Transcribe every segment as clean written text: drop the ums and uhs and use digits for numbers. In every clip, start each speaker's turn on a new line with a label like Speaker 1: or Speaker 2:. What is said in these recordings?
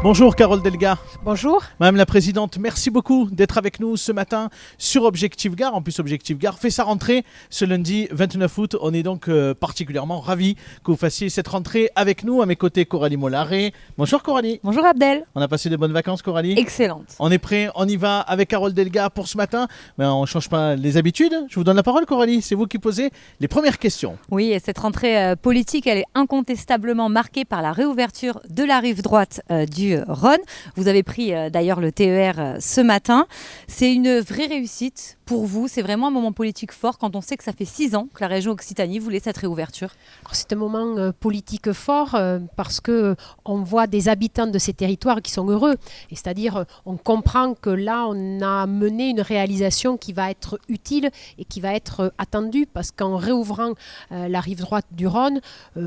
Speaker 1: Bonjour Carole Delga.
Speaker 2: Bonjour.
Speaker 1: Madame la Présidente, merci beaucoup d'être avec nous ce matin sur Objectif Gare. En plus, Objectif Gare fait sa rentrée ce lundi 29 août. On est donc particulièrement ravis que vous fassiez cette rentrée avec nous. À mes côtés, Coralie Mollaré. Bonjour Coralie.
Speaker 2: Bonjour Abdel.
Speaker 1: On a passé de bonnes vacances, Coralie?
Speaker 2: Excellente.
Speaker 1: On est prêt, on y va avec Carole Delga pour ce matin. Mais on ne change pas les habitudes. Je vous donne la parole, Coralie. C'est vous qui posez les premières questions.
Speaker 2: Oui, et cette rentrée politique, elle est incontestablement marquée par la réouverture de la rive droite du Rhône. Vous avez pris d'ailleurs le TER ce matin. C'est une vraie réussite pour vous. C'est vraiment un moment politique fort quand on sait que ça fait 6 ans que la région Occitanie voulait cette réouverture.
Speaker 3: Alors, c'est un moment politique fort parce qu'on voit des habitants de ces territoires qui sont heureux. Et c'est-à-dire, on comprend que là, on a mené une réalisation qui va être utile et qui va être attendue parce qu'en réouvrant la rive droite du Rhône,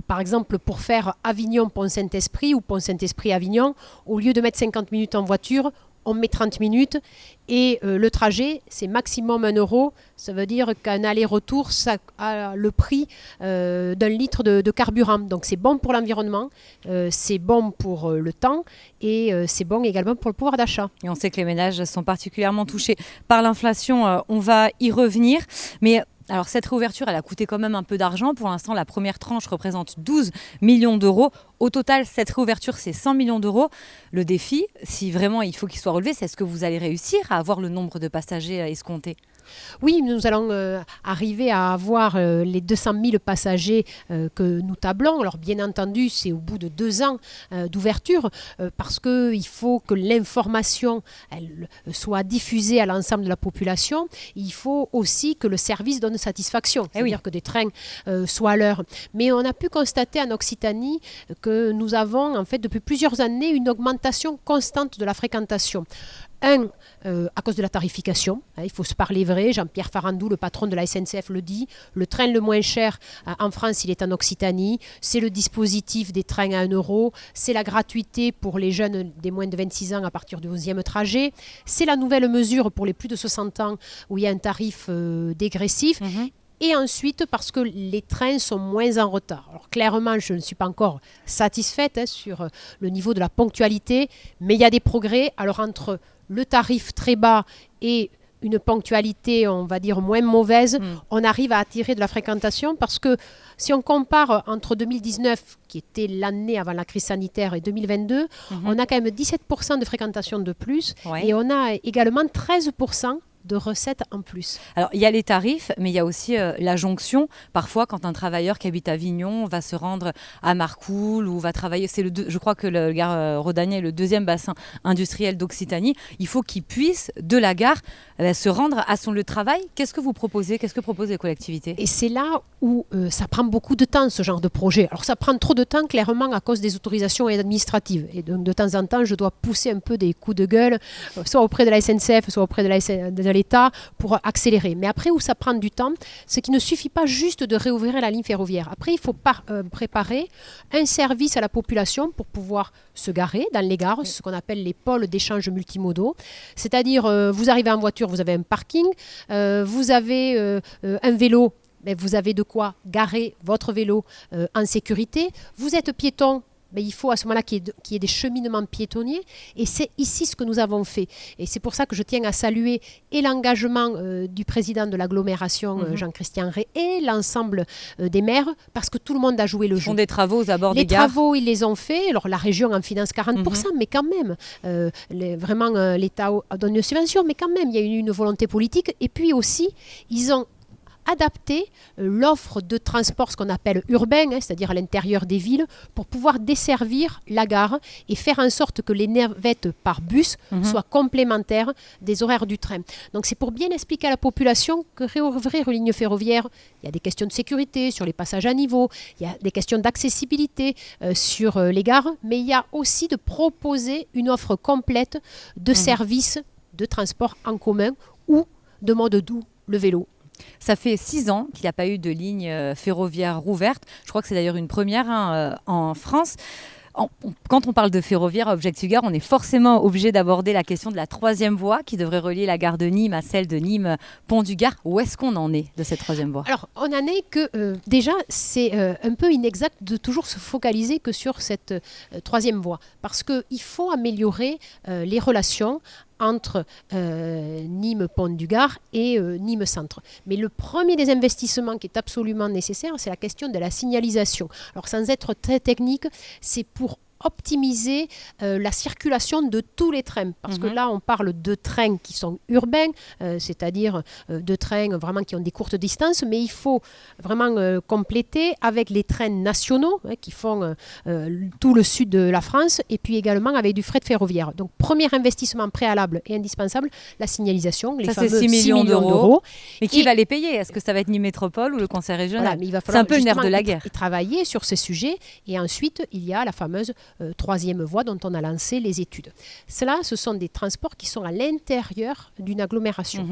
Speaker 3: par exemple, pour faire Avignon-Pont-Saint-Esprit ou Pont-Saint-Esprit-Avignon, au lieu de mettre 50 minutes en voiture, on met 30 minutes et le trajet, c'est maximum 1 euro. Ça veut dire qu'un aller-retour, ça a le prix d'un litre de carburant. Donc c'est bon pour l'environnement, c'est bon pour le temps et c'est bon également pour le pouvoir d'achat.
Speaker 2: Et on sait que les ménages sont particulièrement touchés par l'inflation. On va y revenir. Mais alors cette réouverture, elle a coûté quand même un peu d'argent. Pour l'instant, la première tranche représente 12 millions d'euros. Au total, cette réouverture, c'est 100 millions d'euros. Le défi, si vraiment il faut qu'il soit relevé, c'est est-ce que vous allez réussir à avoir le nombre de passagers escomptés ?
Speaker 3: Oui, nous allons arriver à avoir les 200 000 passagers que nous tablons. Alors bien entendu, c'est au bout de 2 ans d'ouverture parce qu'il faut que l'information elle, soit diffusée à l'ensemble de la population. Il faut aussi que le service donne satisfaction, c'est-à-dire que des trains soient à l'heure. Mais on a pu constater en Occitanie que nous avons en fait depuis plusieurs années une augmentation constante de la fréquentation. À cause de la tarification, il faut se parler vrai, Jean-Pierre Farandou, le patron de la SNCF, le dit, le train le moins cher en France, il est en Occitanie, c'est le dispositif des trains à 1 euro, c'est la gratuité pour les jeunes des moins de 26 ans à partir du 11e trajet, c'est la nouvelle mesure pour les plus de 60 ans où il y a un tarif dégressif. Et ensuite, parce que les trains sont moins en retard. Alors clairement, je ne suis pas encore satisfaite sur le niveau de la ponctualité, mais il y a des progrès. Alors entre le tarif très bas et une ponctualité, on va dire, moins mauvaise, on arrive à attirer de la fréquentation parce que si on compare entre 2019, qui était l'année avant la crise sanitaire, et 2022, on a quand même 17% de fréquentation de plus et on a également 13% de recettes en plus.
Speaker 2: Alors, il y a les tarifs, mais il y a aussi la jonction. Parfois, quand un travailleur qui habite Avignon va se rendre à Marcoule ou va travailler, je crois que le gare Rodanier est le 2e bassin industriel d'Occitanie, il faut qu'il puisse, de la gare, se rendre à son lieu de travail. Qu'est-ce que vous proposez? Qu'est-ce que proposent les collectivités?
Speaker 3: Et c'est là où ça prend beaucoup de temps, ce genre de projet. Alors, ça prend trop de temps, clairement, à cause des autorisations administratives. Et donc, de temps en temps, je dois pousser un peu des coups de gueule, soit auprès de la SNCF, soit auprès de l'État pour accélérer. Mais après, où ça prend du temps, c'est qu'il ne suffit pas juste de réouvrir la ligne ferroviaire. Après, il faut préparer un service à la population pour pouvoir se garer dans les gares, ce qu'on appelle les pôles d'échange multimodaux. C'est-à-dire, vous arrivez en voiture, vous avez un parking, vous avez un vélo, mais vous avez de quoi garer votre vélo en sécurité. Vous êtes piéton, mais il faut à ce moment-là qu'il y ait des cheminements piétonniers. Et c'est ici ce que nous avons fait. Et c'est pour ça que je tiens à saluer et l'engagement du président de l'agglomération, Jean-Christian Rey, et l'ensemble des maires, parce que tout le monde a joué le jeu.
Speaker 2: Ils font des travaux aux abords des
Speaker 3: gares.
Speaker 2: Les
Speaker 3: travaux, ils les ont faits. Alors, la région en finance 40%, mais quand même. Vraiment, l'État donne une subvention, mais quand même, il y a une volonté politique. Et puis aussi, ils ont adapter l'offre de transport, ce qu'on appelle urbain, c'est-à-dire à l'intérieur des villes, pour pouvoir desservir la gare et faire en sorte que les navettes par bus soient complémentaires des horaires du train. Donc c'est pour bien expliquer à la population que réouvrir une ligne ferroviaire, il y a des questions de sécurité sur les passages à niveau, il y a des questions d'accessibilité sur les gares, mais il y a aussi de proposer une offre complète de services de transport en commun ou de mode doux, le vélo.
Speaker 2: Ça fait 6 ans qu'il n'y a pas eu de ligne ferroviaire rouverte. Je crois que c'est d'ailleurs une première en France. Quand on parle de ferroviaire à Objectif-Gare, on est forcément obligé d'aborder la question de la troisième voie qui devrait relier la gare de Nîmes à celle de Nîmes-Pont-du-Gard. Où est-ce qu'on en est de cette troisième voie?
Speaker 3: Alors, on en est que déjà, c'est un peu inexact de toujours se focaliser que sur cette troisième voie. Parce qu'il faut améliorer les relations entre Nîmes-Pont-du-Gard et Nîmes-Centre. Mais le premier des investissements qui est absolument nécessaire, c'est la question de la signalisation. Alors sans être très technique, c'est pour optimiser la circulation de tous les trains. Parce que là, on parle de trains qui sont urbains, c'est-à-dire de trains vraiment qui ont des courtes distances, mais il faut vraiment compléter avec les trains nationaux qui font tout le sud de la France et puis également avec du fret ferroviaire. Donc, premier investissement préalable et indispensable, la signalisation, les fameux
Speaker 2: 6 millions d'euros. Mais qui
Speaker 3: Et
Speaker 2: va les payer? Est-ce que ça va être Nîmes Métropole ou le Conseil régional?
Speaker 3: voilà, mais il va
Speaker 2: C'est
Speaker 3: falloir
Speaker 2: un peu le nerf de la
Speaker 3: justement
Speaker 2: guerre.
Speaker 3: travailler sur ces sujets. Et ensuite, il y a la fameuse troisième voie dont on a lancé les études. Cela, ce sont des transports qui sont à l'intérieur d'une agglomération.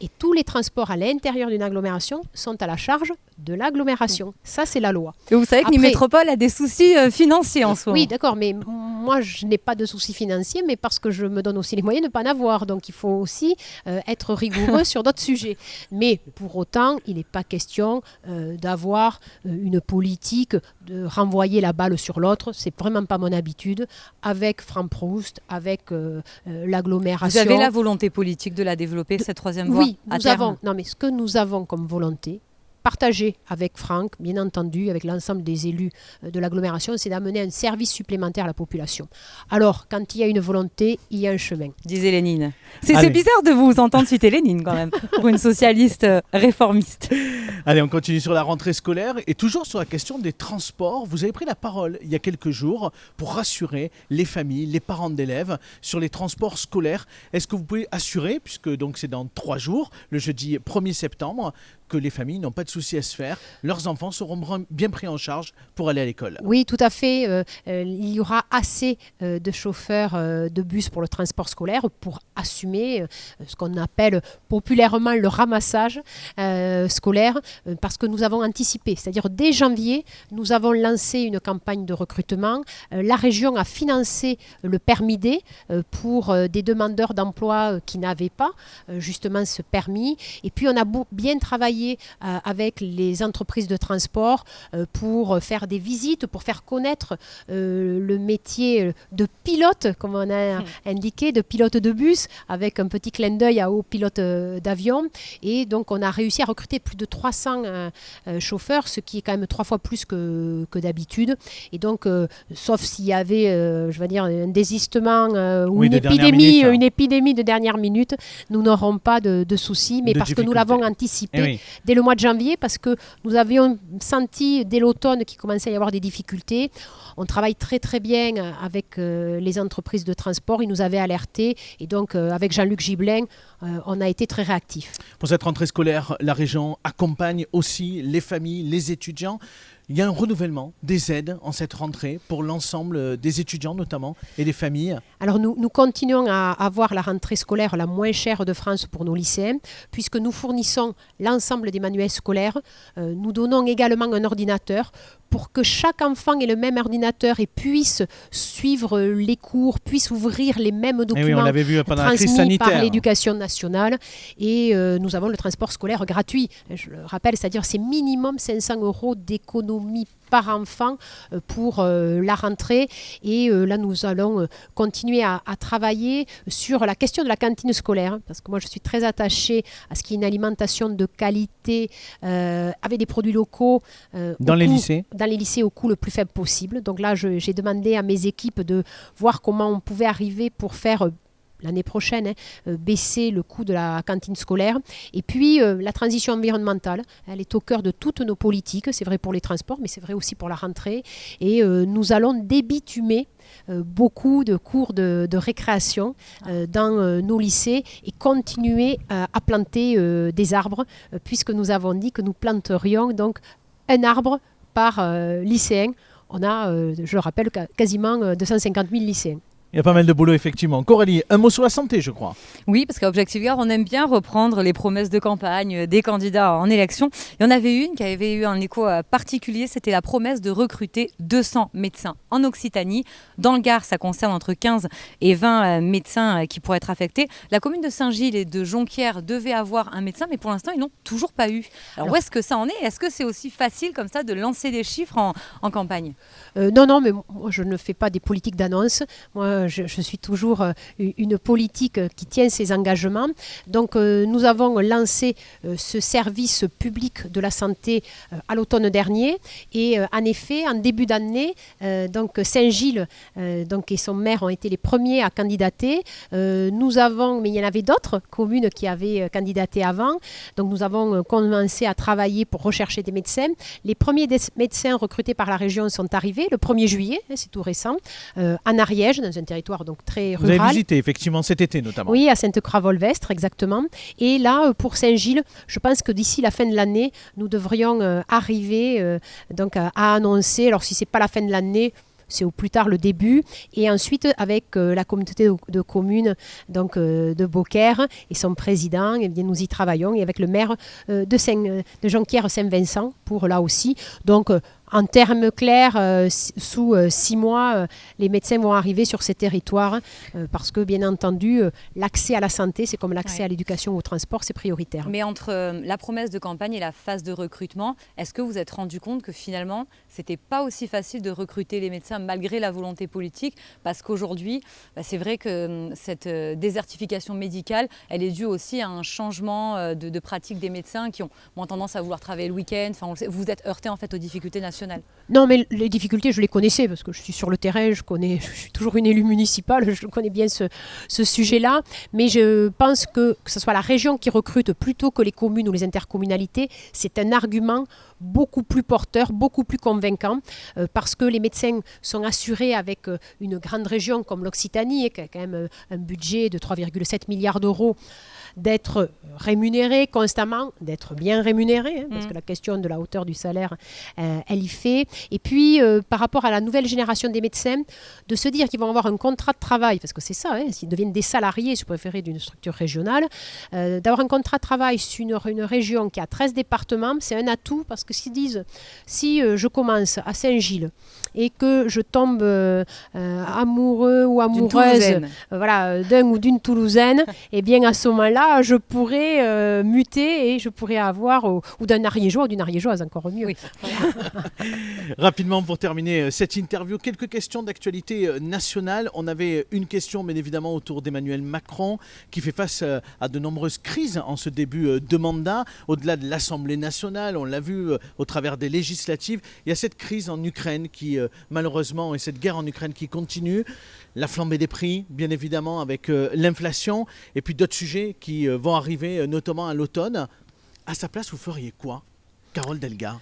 Speaker 3: Et tous les transports à l'intérieur d'une agglomération sont à la charge de l'agglomération. Ça, c'est la loi.
Speaker 2: Et vous savez que Nîmes
Speaker 3: Après-
Speaker 2: Métropole a des soucis financiers en ce moment.
Speaker 3: Oui, d'accord, mais moi, je n'ai pas de soucis financiers, mais parce que je me donne aussi les moyens de ne pas en avoir. Donc, il faut aussi être rigoureux sur d'autres sujets. Mais pour autant, il n'est pas question d'avoir une politique de renvoyer la balle sur l'autre. C'est vraiment pas mon habitude. Avec Franck Proust, avec l'agglomération.
Speaker 2: Vous avez la volonté politique de la développer, cette troisième voie?
Speaker 3: Oui,
Speaker 2: à
Speaker 3: nous
Speaker 2: terme?
Speaker 3: avons. Non, mais ce que nous avons comme volonté, partagée avec Franck, bien entendu, avec l'ensemble des élus de l'agglomération, c'est d'amener un service supplémentaire à la population. Alors, quand il y a une volonté, il y a un chemin.
Speaker 2: Disait Lénine. C'est
Speaker 1: Allez.
Speaker 2: bizarre de vous entendre citer Lénine quand même, pour une socialiste réformiste.
Speaker 1: Allez, on continue sur la rentrée scolaire et toujours sur la question des transports. Vous avez pris la parole il y a quelques jours pour rassurer les familles, les parents d'élèves sur les transports scolaires. Est-ce que vous pouvez assurer, puisque donc c'est dans 3 jours, le jeudi 1er septembre, que les familles n'ont pas de soucis à se faire, leurs enfants seront bien pris en charge pour aller à l'école?
Speaker 3: Oui, tout à fait. Il y aura assez de chauffeurs de bus pour le transport scolaire pour assumer ce qu'on appelle populairement le ramassage scolaire, parce que nous avons anticipé. C'est-à-dire dès janvier, nous avons lancé une campagne de recrutement. La région a financé le permis D pour des demandeurs d'emploi qui n'avaient pas justement ce permis. Et puis on a bien travaillé avec les entreprises de transport pour faire des visites, pour faire connaître le métier de pilote, comme on a indiqué, de pilote de bus, avec un petit clin d'œil à aux pilotes d'avion. Et donc, on a réussi à recruter plus de 300 chauffeurs, ce qui est quand même 3 fois plus que d'habitude. Et donc, sauf s'il y avait, je vais dire, un désistement ou
Speaker 1: Oui,
Speaker 3: une
Speaker 1: de dernière
Speaker 3: épidémie,
Speaker 1: minute, hein.
Speaker 3: une épidémie de dernière minute, nous n'aurons pas de soucis, mais
Speaker 1: De
Speaker 3: parce que nous
Speaker 1: difficultés.
Speaker 3: l'avons anticipé
Speaker 1: Eh oui.
Speaker 3: dès le mois de janvier, parce que nous avions senti dès l'automne qu'il commençait à y avoir des difficultés. On travaille très très bien avec les entreprises de transport, ils nous avaient alertés, et donc avec Jean-Luc Gibelin, on a été très réactifs.
Speaker 1: Pour cette rentrée scolaire, la région accompagne aussi les familles, les étudiants. Il y a un renouvellement des aides en cette rentrée pour l'ensemble des étudiants notamment et des familles.
Speaker 3: Alors nous continuons à avoir la rentrée scolaire la moins chère de France pour nos lycéens, puisque nous fournissons l'ensemble des manuels scolaires. Nous donnons également un ordinateur pour que chaque enfant ait le même ordinateur et puisse suivre les cours, puisse ouvrir les mêmes
Speaker 1: Et oui, on
Speaker 3: documents
Speaker 1: l'avait vu pendant la crise
Speaker 3: transmis par
Speaker 1: sanitaire.
Speaker 3: l'éducation nationale. Et nous avons le transport scolaire gratuit. Je le rappelle, c'est-à-dire c'est minimum 500 € d'économie par enfant pour la rentrée. Et là, nous allons continuer à travailler sur la question de la cantine scolaire, hein, parce que moi, je suis très attachée à ce qu'il y ait une alimentation de qualité avec des produits locaux
Speaker 1: Dans les lycées.
Speaker 3: dans les lycées au coût le plus faible possible. Donc là, j'ai demandé à mes équipes de voir comment on pouvait arriver pour faire l'année prochaine, baisser le coût de la cantine scolaire. Et puis, la transition environnementale, elle est au cœur de toutes nos politiques. C'est vrai pour les transports, mais c'est vrai aussi pour la rentrée. Et nous allons débitumer beaucoup de cours de récréation dans nos lycées et continuer à planter des arbres, puisque nous avons dit que nous planterions donc un arbre par lycéen. On a, je le rappelle, quasiment 250 000 lycéens.
Speaker 1: Il y a pas mal de boulot, effectivement. Coralie, un mot sur la santé, je crois.
Speaker 2: Oui, parce qu'à Objectif Gard, on aime bien reprendre les promesses de campagne des candidats en élection. Il y en avait une qui avait eu un écho particulier, c'était la promesse de recruter 200 médecins en Occitanie. Dans le Gard, ça concerne entre 15 et 20 médecins qui pourraient être affectés. La commune de Saint-Gilles et de Jonquière devait avoir un médecin, mais pour l'instant, ils n'ont toujours pas eu. Alors, où est-ce que ça en est? Est-ce que c'est aussi facile comme ça de lancer des chiffres en campagne?
Speaker 3: Non, mais moi, je ne fais pas des politiques d'annonce. Moi, je suis toujours une politique qui tient ses engagements. Donc, nous avons lancé ce service public de la santé à l'automne dernier. Et en effet, en début d'année, donc Saint-Gilles et son maire ont été les premiers à candidater. Nous avons, mais il y en avait d'autres communes qui avaient candidaté avant. Donc, nous avons commencé à travailler pour rechercher des médecins. Les premiers médecins recrutés par la région sont arrivés le 1er juillet, c'est tout récent, en Ariège, dans un territoire donc très
Speaker 1: Vous
Speaker 3: rural.
Speaker 1: avez visité, effectivement, cet été notamment.
Speaker 3: Oui, à Sainte-Cravolvestre, exactement. Et là, pour Saint-Gilles, je pense que d'ici la fin de l'année, nous devrions arriver donc à annoncer, alors si ce n'est pas la fin de l'année, c'est au plus tard le début. Et ensuite, avec la communauté de communes donc, de Beaucaire et son président, eh bien, nous y travaillons. Et avec le maire de Jonquière-Saint-Vincent, pour là aussi. Donc, en termes clairs, sous 6 mois, les médecins vont arriver sur ces territoires parce que, bien entendu, l'accès à la santé, c'est comme l'accès à l'éducation ou au transport, c'est prioritaire.
Speaker 2: Mais entre la promesse de campagne et la phase de recrutement, est-ce que vous êtes rendu compte que finalement, c'était pas aussi facile de recruter les médecins malgré la volonté politique? Parce qu'aujourd'hui, c'est vrai que cette désertification médicale, elle est due aussi à un changement de pratique des médecins qui ont moins tendance à vouloir travailler le week-end. Enfin, vous vous êtes heurté en fait aux difficultés nationales.
Speaker 3: Non, mais les difficultés, je les connaissais parce que je suis sur le terrain, je suis toujours une élue municipale, je connais bien ce sujet-là. Mais je pense que ce soit la région qui recrute plutôt que les communes ou les intercommunalités, c'est un argument beaucoup plus porteur, beaucoup plus convaincant, parce que les médecins sont assurés avec une grande région comme l'Occitanie, qui a quand même un budget de 3,7 milliards d'euros, d'être rémunérés constamment, d'être bien rémunérés, parce que la question de la hauteur du salaire, elle y fait. Et puis, par rapport à la nouvelle génération des médecins, de se dire qu'ils vont avoir un contrat de travail, parce que c'est ça, s'ils deviennent des salariés, si vous préférez, d'une structure régionale, d'avoir un contrat de travail sur une région qui a 13 départements, c'est un atout, parce que s'ils disent, si je commence à Saint-Gilles et que je tombe amoureux ou amoureuse d'un ou d'une Toulousaine, et bien à ce moment-là, je pourrais muter et je pourrais avoir, ou d'un Ariégeois ou d'une Ariégeoise, encore mieux. Oui.
Speaker 1: Rapidement, pour terminer cette interview, quelques questions d'actualité nationale. On avait une question, bien évidemment, autour d'Emmanuel Macron, qui fait face à de nombreuses crises en ce début de mandat. Au-delà de l'Assemblée nationale, on l'a vu au travers des législatives, il y a cette crise en Ukraine qui, malheureusement, et cette guerre en Ukraine qui continue. La flambée des prix, bien évidemment, avec l'inflation, et puis d'autres sujets qui vont arriver, notamment à l'automne. À sa place, vous feriez quoi, Carole Delga?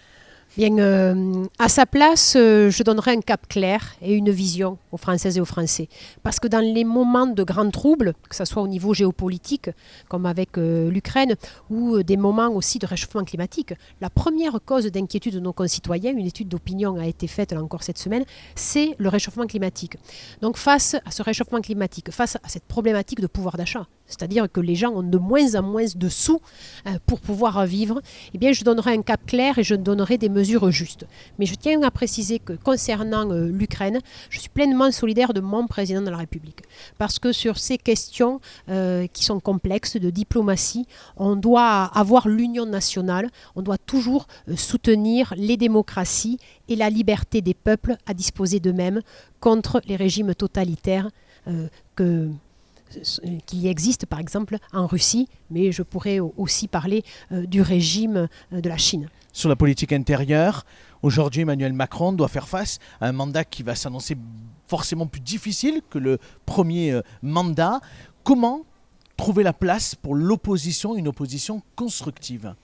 Speaker 3: Bien, à sa place, je donnerais un cap clair et une vision aux Françaises et aux Français. Parce que dans les moments de grands troubles, que ce soit au niveau géopolitique, comme avec l'Ukraine, ou des moments aussi de réchauffement climatique, la première cause d'inquiétude de nos concitoyens, une étude d'opinion a été faite là encore cette semaine, c'est le réchauffement climatique. Donc face à ce réchauffement climatique, face à cette problématique de pouvoir d'achat, c'est-à-dire que les gens ont de moins en moins de sous pour pouvoir vivre, eh bien je donnerai un cap clair et je donnerai des mesures justes. Mais je tiens à préciser que concernant l'Ukraine, je suis pleinement solidaire de mon président de la République. Parce que sur ces questions qui sont complexes de diplomatie, on doit avoir l'union nationale, on doit toujours soutenir les démocraties et la liberté des peuples à disposer d'eux-mêmes contre les régimes totalitaires qui existe par exemple en Russie, mais je pourrais aussi parler du régime de la Chine.
Speaker 1: Sur la politique intérieure, aujourd'hui Emmanuel Macron doit faire face à un mandat qui va s'annoncer forcément plus difficile que le premier mandat. Comment trouver la place pour l'opposition, une opposition constructive ?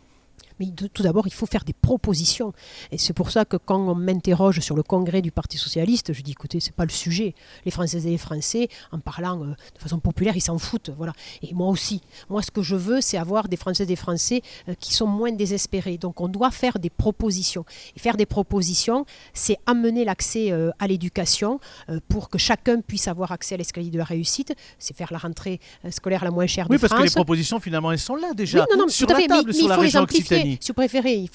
Speaker 3: Mais tout d'abord, il faut faire des propositions. Et c'est pour ça que quand on m'interroge sur le congrès du Parti socialiste, je dis écoutez, c'est pas le sujet. Les Françaises et les Français, en parlant de façon populaire, ils s'en foutent. Voilà. Et moi aussi. Moi, ce que je veux, c'est avoir des Françaises et des Français qui sont moins désespérés. Donc, on doit faire des propositions. Et faire des propositions, c'est amener l'accès à l'éducation pour que chacun puisse avoir accès à l'escalier de la réussite. C'est faire la rentrée scolaire la moins chère de
Speaker 1: Oui, parce
Speaker 3: France.
Speaker 1: que les propositions, finalement, elles sont là déjà,
Speaker 3: Oui, non,
Speaker 1: sur
Speaker 3: tout à
Speaker 1: la
Speaker 3: fait,
Speaker 1: table,
Speaker 3: mais
Speaker 1: sur
Speaker 3: il
Speaker 1: la
Speaker 3: faut les
Speaker 1: région
Speaker 3: amplifier.
Speaker 1: Occitanie.
Speaker 3: Si vous préférez,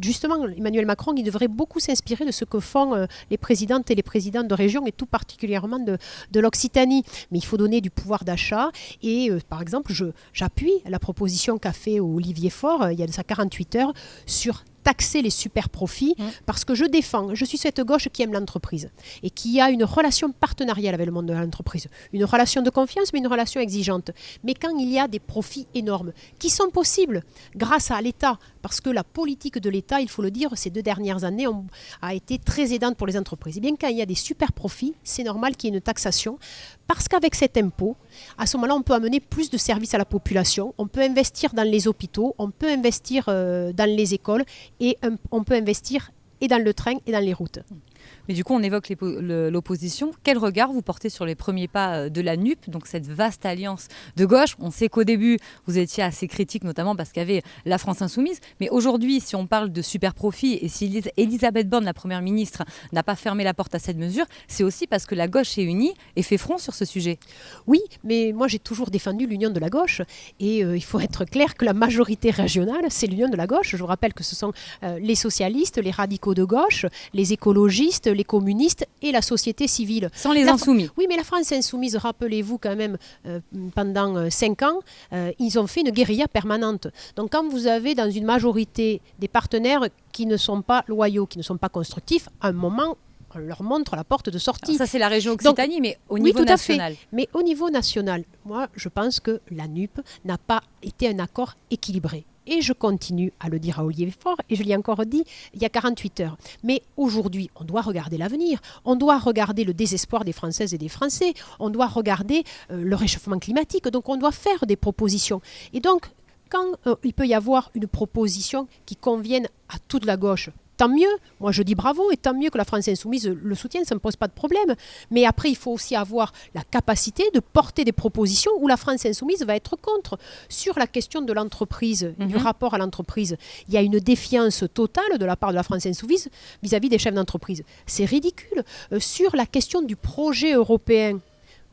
Speaker 3: justement, Emmanuel Macron, il devrait beaucoup s'inspirer de ce que font les présidentes et les présidents de région, et tout particulièrement de l'Occitanie. Mais il faut donner du pouvoir d'achat. Et par exemple, j'appuie la proposition qu'a fait Olivier Faure, il y a de ça 48 heures, sur taxer les super profits, parce que je suis cette gauche qui aime l'entreprise et qui a une relation partenariale avec le monde de l'entreprise. Une relation de confiance, mais une relation exigeante. Mais quand il y a des profits énormes, qui sont possibles grâce à l'État, parce que la politique de l'État, il faut le dire, ces 2 dernières années a été très aidante pour les entreprises. Et bien quand il y a des super profits, c'est normal qu'il y ait une taxation, parce qu'avec cet impôt, à ce moment-là, on peut amener plus de services à la population, on peut investir dans les hôpitaux, on peut investir dans les écoles, et on peut investir et dans le train et dans les routes.
Speaker 2: Mais du coup, on évoque l'opposition. Quel regard vous portez sur les premiers pas de la NUP, donc cette vaste alliance de gauche? On sait qu'au début, vous étiez assez critique, notamment parce qu'il y avait la France insoumise. Mais aujourd'hui, si on parle de super profit et si Elisabeth Borne, la Première ministre, n'a pas fermé la porte à cette mesure, c'est aussi parce que la gauche est unie et fait front sur ce sujet.
Speaker 3: Oui, mais moi j'ai toujours défendu l'union de la gauche. Et il faut être clair que la majorité régionale, c'est l'union de la gauche. Je vous rappelle que ce sont les socialistes, les radicaux de gauche, les écologistes, les communistes et la société civile.
Speaker 2: Sans les insoumis.
Speaker 3: Oui, mais la France insoumise, rappelez-vous quand même, pendant 5 ans, ils ont fait une guérilla permanente. Donc quand vous avez dans une majorité des partenaires qui ne sont pas loyaux, qui ne sont pas constructifs, à un moment, on leur montre la porte de sortie.
Speaker 2: Alors ça, c'est la région Occitanie, mais au niveau
Speaker 3: tout à
Speaker 2: national.
Speaker 3: fait. Mais au niveau national, moi, je pense que la NUP n'a pas été un accord équilibré. Et je continue à le dire à Olivier Faure, et je l'ai encore dit il y a 48 heures. Mais aujourd'hui, on doit regarder l'avenir. On doit regarder le désespoir des Françaises et des Français. On doit regarder le réchauffement climatique. Donc, on doit faire des propositions. Et donc, quand il peut y avoir une proposition qui convienne à toute la gauche, tant mieux, moi je dis bravo, et tant mieux que la France insoumise le soutienne, ça ne me pose pas de problème. Mais après, il faut aussi avoir la capacité de porter des propositions où la France insoumise va être contre. Sur la question de l'entreprise, du rapport à l'entreprise, il y a une défiance totale de la part de la France insoumise vis-à-vis des chefs d'entreprise. C'est ridicule. Sur la question du projet européen,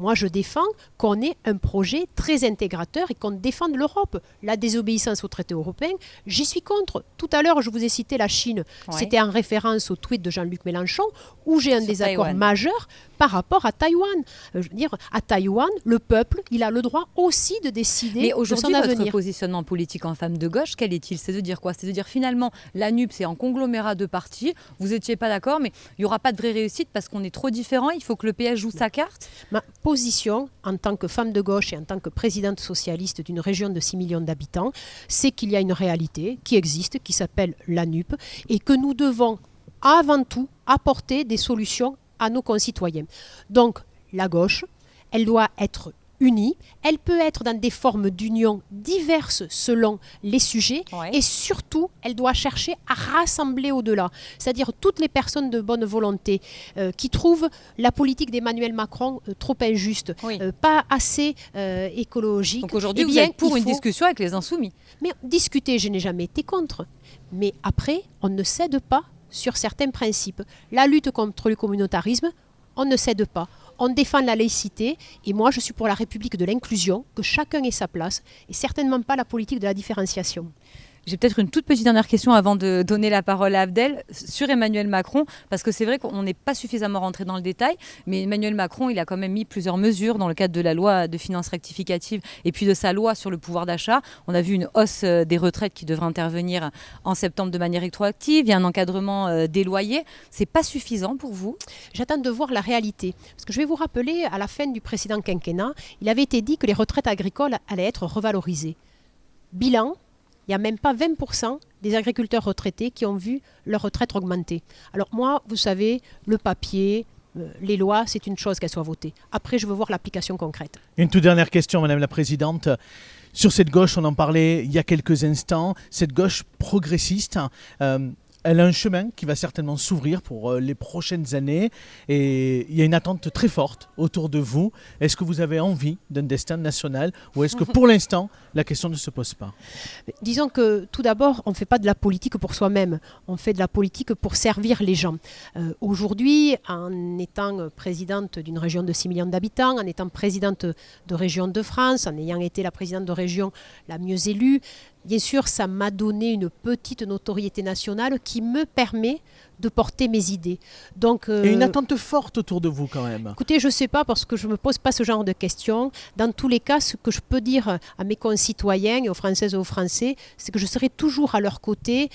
Speaker 3: moi, je défends qu'on ait un projet très intégrateur et qu'on défende l'Europe. La désobéissance au traité européen, j'y suis contre. Tout à l'heure, je vous ai cité la Chine. Ouais. C'était en référence au tweet de Jean-Luc Mélenchon, où j'ai un désaccord majeur par rapport à Taïwan. Je veux dire, à Taïwan, le peuple, il a le droit aussi de décider de son avenir.
Speaker 2: Mais aujourd'hui, votre positionnement politique en femme de gauche, quel est-il? C'est de dire quoi? C'est de dire finalement, la NUP, c'est un conglomérat de partis. Vous n'étiez pas d'accord, mais il n'y aura pas de vraie réussite parce qu'on est trop différents. Il faut que le PS joue sa carte.
Speaker 3: Ma position, en tant que femme de gauche et en tant que présidente socialiste d'une région de 6 millions d'habitants, c'est qu'il y a une réalité qui existe, qui s'appelle la NUP, et que nous devons avant tout apporter des solutions à nos concitoyens. Donc, la gauche, elle doit être unie, elle peut être dans des formes d'union diverses selon les sujets, et surtout, elle doit chercher à rassembler au-delà. C'est-à-dire toutes les personnes de bonne volonté qui trouvent la politique d'Emmanuel Macron trop injuste, pas assez écologique.
Speaker 2: Donc aujourd'hui, vous êtes pour une discussion avec les insoumis.
Speaker 3: Mais discuter, je n'ai jamais été contre. Mais après, on ne cède pas sur certains principes. La lutte contre le communautarisme, on ne cède pas. On défend la laïcité, et moi je suis pour la République de l'inclusion, que chacun ait sa place, et certainement pas la politique de la différenciation.
Speaker 2: J'ai peut-être une toute petite dernière question avant de donner la parole à Abdel sur Emmanuel Macron, parce que c'est vrai qu'on n'est pas suffisamment rentré dans le détail, mais Emmanuel Macron, il a quand même mis plusieurs mesures dans le cadre de la loi de finances rectificative et puis de sa loi sur le pouvoir d'achat. On a vu une hausse des retraites qui devrait intervenir en septembre de manière rétroactive, il y a un encadrement des loyers. C'est pas suffisant pour vous?
Speaker 3: J'attends de voir la réalité, parce que je vais vous rappeler, à la fin du précédent quinquennat, il avait été dit que les retraites agricoles allaient être revalorisées. Bilan, il n'y a même pas 20% des agriculteurs retraités qui ont vu leur retraite augmenter. Alors moi, vous savez, le papier, les lois, c'est une chose qu'elles soient votées. Après, je veux voir l'application concrète.
Speaker 1: Une toute dernière question, Madame la Présidente. Sur cette gauche, on en parlait il y a quelques instants, cette gauche progressiste, elle a un chemin qui va certainement s'ouvrir pour les prochaines années et il y a une attente très forte autour de vous. Est-ce que vous avez envie d'un destin national ou est-ce que pour l'instant, la question ne se pose pas?
Speaker 3: Disons que tout d'abord, on ne fait pas de la politique pour soi-même, on fait de la politique pour servir les gens. Aujourd'hui, en étant présidente d'une région de 6 millions d'habitants, en étant présidente de région de France, en ayant été la présidente de région la mieux élue, bien sûr, ça m'a donné une petite notoriété nationale qui me permet de porter mes idées. Donc,
Speaker 1: et une attente forte autour de vous quand même.
Speaker 3: Écoutez, je ne sais pas parce que je ne me pose pas ce genre de questions. Dans tous les cas, ce que je peux dire à mes concitoyens, aux Françaises et aux Français, c'est que je serai toujours à leur côté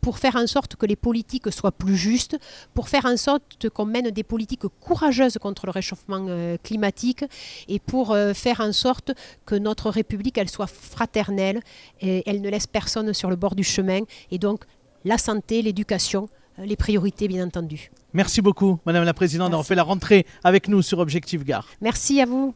Speaker 3: pour faire en sorte que les politiques soient plus justes, pour faire en sorte qu'on mène des politiques courageuses contre le réchauffement climatique et pour faire en sorte que notre République, elle soit fraternelle et elle ne laisse personne sur le bord du chemin. Et donc, la santé, l'éducation, les priorités, bien entendu.
Speaker 1: Merci beaucoup, Madame la Présidente, d'avoir fait la rentrée avec nous sur Objectif Gare.
Speaker 3: Merci à vous.